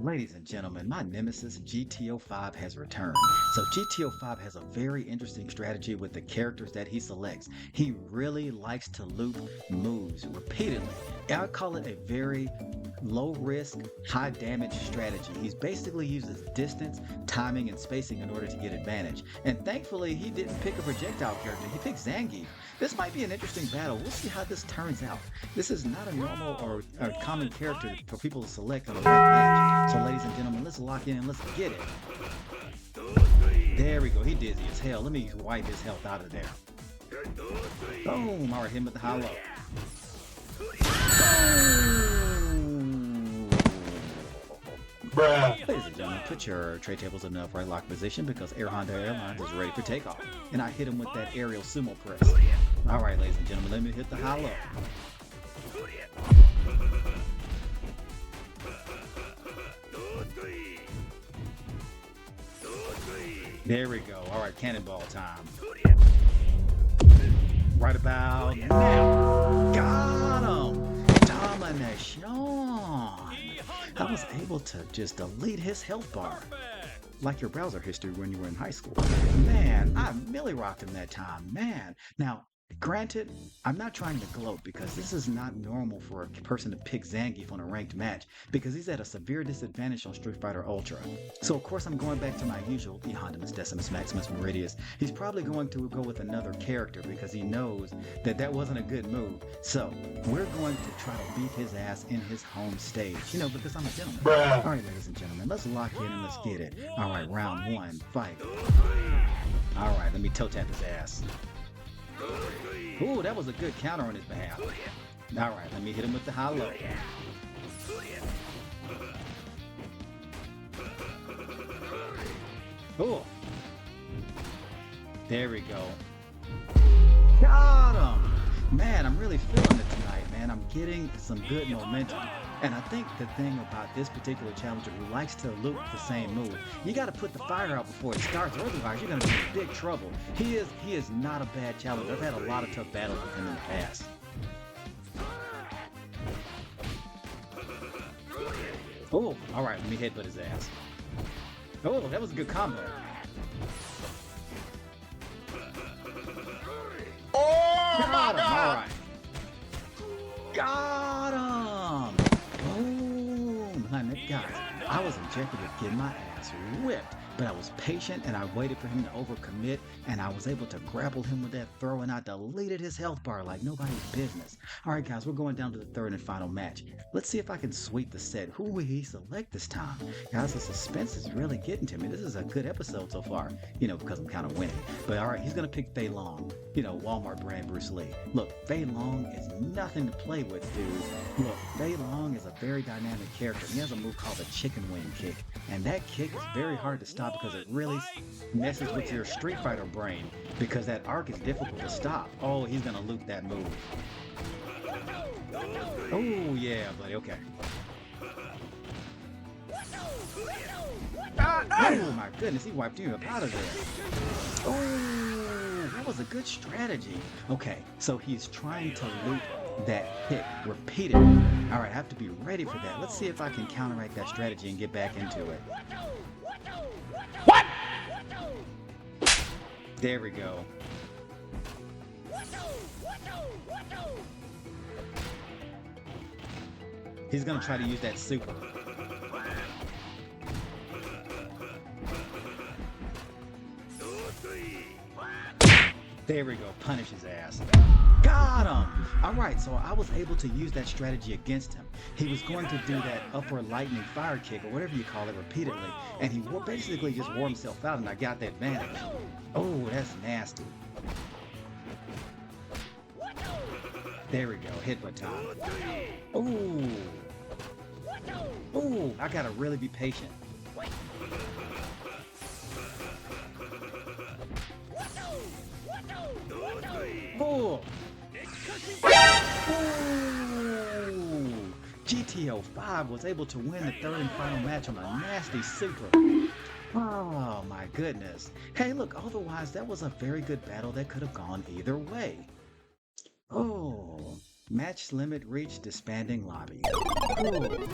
Ladies and gentlemen, my nemesis GTO5 has returned. So GTO5 has a very interesting strategy with the characters that he selects. He really likes to loop moves repeatedly. I call it a very low risk, high damage strategy. He basically uses distance, timing, and spacing in order to get advantage. And thankfully, he didn't pick a projectile character. He picked Zangief. This might be an interesting battle. We'll see how this turns out. This is not a normal or a common character for people to select on a ranked match. So ladies and gentlemen, let's lock in and let's get it. There we go. He dizzy as hell. Let me wipe his health out of there. Boom. All right, hit him with the high low. Bruh. Ladies and gentlemen, put your tray tables in an upright lock position because E.HONDA Airlines is ready for takeoff. And I hit him with that aerial sumo press. All right, ladies and gentlemen, let me hit the high low. There we go. All right, cannonball time. Right about now. Got him. Domination. I was able to just delete his health bar. Like your browser history when you were in high school. Man, I really rocked him that time. Man. Now, granted, I'm not trying to gloat because this is not normal for a person to pick Zangief on a ranked match because he's at a severe disadvantage on Street Fighter Ultra. So of course I'm going back to my usual E.HONDA Decimus Maximus Meridius. He's probably going to go with another character because he knows that that wasn't a good move. So we're going to try to beat his ass in his home stage, you know, because I'm a gentleman. Bruh. All right, ladies and gentlemen, let's lock in and let's get it. All right, round one, fight. All right, let me toe tap his ass. Ooh, that was a good counter on his behalf. All right, let me hit him with the high low. Ooh. There we go. Got him! Man, I'm really feeling it tonight, man. I'm getting some good momentum. And I think the thing about this particular challenger who likes to loop the same move, you got to put the fire out before it starts, or otherwise you're going to be in big trouble. He is not a bad challenger. I've had a lot of tough battles with him in the past. Oh, all right, let me headbutt his ass. Oh, that was a good combo. Oh Got my him, all God! right. Got him! Boom! Honey, guys, I was in jeopardy of getting my ass whipped, but I was patient and I waited for him to overcommit, and I was able to grapple him with that throw, and I deleted his health bar like nobody's business. All right, guys, we're going down to the third and final match. Let's see if I can sweep the set. Who will he select this time? Guys, the suspense is really getting to me. This is a good episode so far, you know, because I'm kind of winning. But all right, he's going to pick Fei Long, you know, Walmart brand Bruce Lee. Look, Fei Long is nothing to play with, dude. Look, Fei Long is a very dynamic character. He has a move called the chicken wing kick, and that kick is very hard to stop because it really messes with your Street Fighter brain because that arc is difficult to stop. Oh, he's going to loop that move. Oh, yeah, buddy, okay. Oh, my goodness, he wiped you up out of there. Oh, that was a good strategy. Okay, so he's trying to loop that hit repeatedly. All right, I have to be ready for that. Let's see if I can counteract that strategy and get back into it. What? There we go. He's gonna try to use that super. There we go, punish his ass. Got him! Alright, so I was able to use that strategy against him. He was going to do that upward lightning fire kick, or whatever you call it, repeatedly, and he basically just wore himself out, and I got the advantage. Oh, that's nasty. There we go, headbutt time. Ooh. Ooh, I gotta really be patient. Oh. Ooh. GTO5 was able to win the third and final match on a nasty super. Oh my goodness. Hey, look, otherwise that was a very good battle that could have gone either way. Oh, match limit reached, disbanding lobby. Ooh.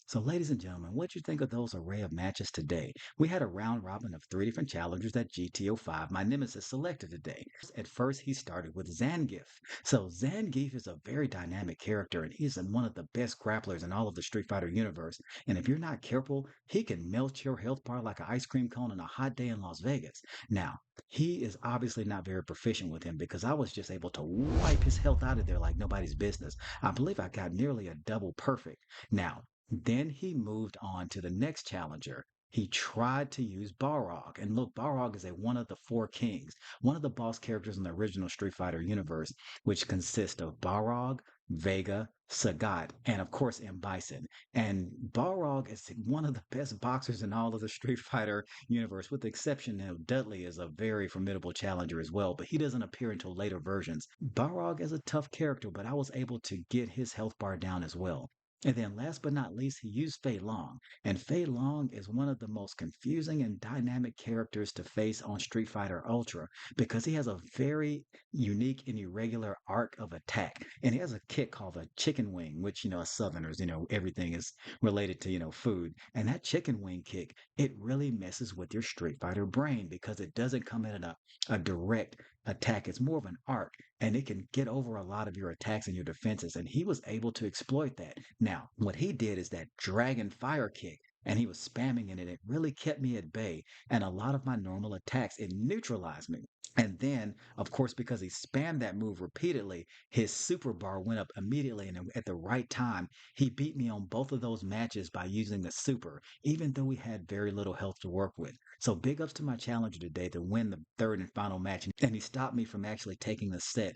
So, ladies and gentlemen, what'd you think of those array of matches today? We had a round robin of three different challengers that GTO5, my nemesis, selected today. At first, he started with Zangief. So, Zangief is a very dynamic character, and he's one of the best grapplers in all of the Street Fighter universe. And if you're not careful, he can melt your health bar like an ice cream cone on a hot day in Las Vegas. Now, he is obviously not very proficient with him because I was just able to wipe his health out of there like nobody's business. I believe I got nearly a double perfect. Now, then he moved on to the next challenger. He tried to use Balrog. And look, Balrog is one of the four kings, one of the boss characters in the original Street Fighter universe, which consists of Balrog, Vega, Sagat, and of course M. Bison. And Balrog is one of the best boxers in all of the Street Fighter universe, with the exception of Dudley is a very formidable challenger as well, but he doesn't appear until later versions. Balrog is a tough character, but I was able to get his health bar down as well. And then last but not least, he used Fei Long. And Fei Long is one of the most confusing and dynamic characters to face on Street Fighter Ultra because he has a very unique and irregular arc of attack. And he has a kick called a chicken wing, which, as Southerners, everything is related to, food. And that chicken wing kick, it really messes with your Street Fighter brain because it doesn't come in a direct attack. It's more of an arc and it can get over a lot of your attacks and your defenses. And he was able to exploit that. Now, what he did is that dragon fire kick, and he was spamming it, and it really kept me at bay. And a lot of my normal attacks, it neutralized me. And then, of course, because he spammed that move repeatedly, his super bar went up immediately. And at the right time, he beat me on both of those matches by using the super, even though we had very little health to work with. So big ups to my challenger today to win the third and final match. And he stopped me from actually taking the set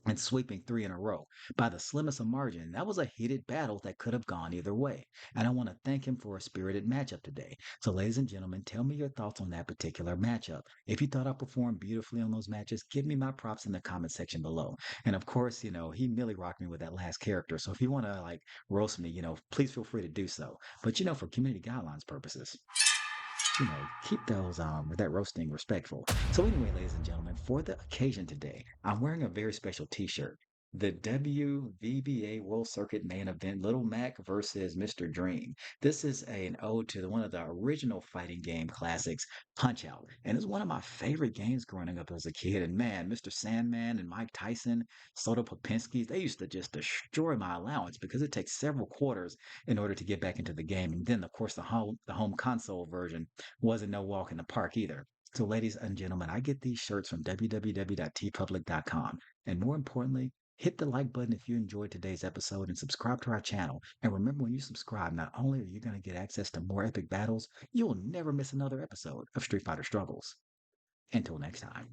and sweeping three in a row by the slimmest of margin. That was a heated battle that could have gone either way. And I want to thank him for a spirited matchup today. So, ladies and gentlemen, tell me your thoughts on that particular matchup. If you thought I performed beautifully on those matches, give me my props in the comment section below. And of course, he really rocked me with that last character. So if you want to roast me, please feel free to do so. But for community guidelines purposes, keep that roasting respectful. So anyway, ladies and gentlemen, for the occasion today, I'm wearing a very special t-shirt. The WVBA World Circuit main event, Little Mac versus Mr. Dream. This is an ode to one of the original fighting game classics, Punch Out. And it's one of my favorite games growing up as a kid. And man, Mr. Sandman and Mike Tyson, Soto Popinski, they used to just destroy my allowance because it takes several quarters in order to get back into the game. And then, of course, the home console version wasn't no walk in the park either. So, ladies and gentlemen, I get these shirts from www.tpublic.com. And more importantly, hit the like button if you enjoyed today's episode and subscribe to our channel. And remember, when you subscribe, not only are you going to get access to more epic battles, you'll never miss another episode of Street Fighter Struggles. Until next time.